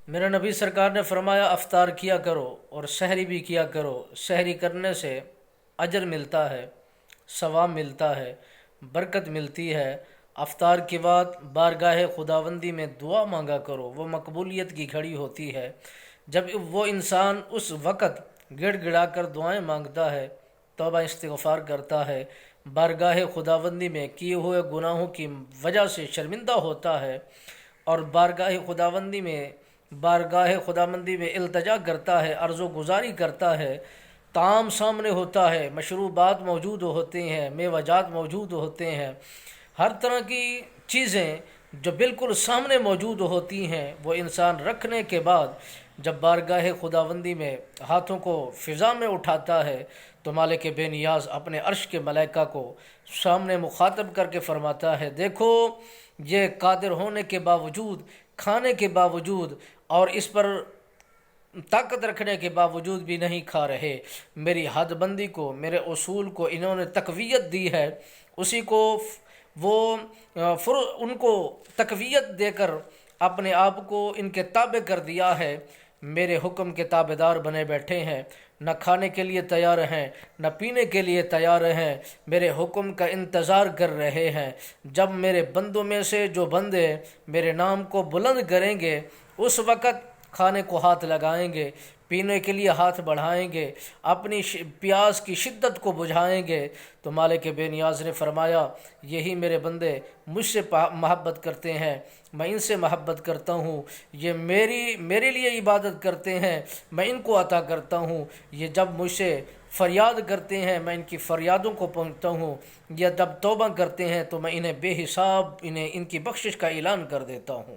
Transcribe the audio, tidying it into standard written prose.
میرا نبی سرکار نے فرمایا افطار کیا کرو اور سحری بھی کیا کرو۔ سحری کرنے سے اجر ملتا ہے، ثواب ملتا ہے، برکت ملتی ہے۔ افطار کے بعد بارگاہ خداوندی میں دعا مانگا کرو، وہ مقبولیت کی گھڑی ہوتی ہے۔ جب وہ انسان اس وقت گڑ گڑا کر دعائیں مانگتا ہے، توبہ استغفار کرتا ہے، بارگاہ خداوندی میں کیے ہوئے گناہوں کی وجہ سے شرمندہ ہوتا ہے اور بارگاہ خداوندی میں التجا کرتا ہے، عرض و گزاری کرتا ہے، طعام سامنے ہوتا ہے، مشروبات موجود ہوتے ہیں، میوہ جات موجود ہوتے ہیں، ہر طرح کی چیزیں جو بالکل سامنے موجود ہوتی ہیں، وہ انسان رکھنے کے بعد جب بارگاہ خداوندی میں ہاتھوں کو فضا میں اٹھاتا ہے تو مالک بے نیاز اپنے عرش کے ملائکہ کو سامنے مخاطب کر کے فرماتا ہے، دیکھو یہ قادر ہونے کے باوجود، کھانے کے باوجود اور اس پر طاقت رکھنے کے باوجود بھی نہیں کھا رہے۔ میری حد بندی کو، میرے اصول کو انہوں نے تقویت دی ہے، اسی کو ان کو تقویت دے کر اپنے آپ کو ان کے تابع کر دیا ہے، میرے حکم کے تابع دار بنے بیٹھے ہیں، نہ کھانے کے لیے تیار ہیں، نہ پینے کے لیے تیار ہیں، میرے حکم کا انتظار کر رہے ہیں۔ جب میرے بندوں میں سے جو بندے میرے نام کو بلند کریں گے، اس وقت کھانے کو ہاتھ لگائیں گے، پینے کے لیے ہاتھ بڑھائیں گے، اپنی پیاس کی شدت کو بجھائیں گے، تو مالک بے نیاز نے فرمایا یہی میرے بندے مجھ سے محبت کرتے ہیں، میں ان سے محبت کرتا ہوں، یہ میرے لیے عبادت کرتے ہیں، میں ان کو عطا کرتا ہوں، یہ جب مجھ سے فریاد کرتے ہیں میں ان کی فریادوں کو پہنچتا ہوں، یا جب توبہ کرتے ہیں تو میں انہیں بے حساب ان کی بخشش کا اعلان کر دیتا ہوں۔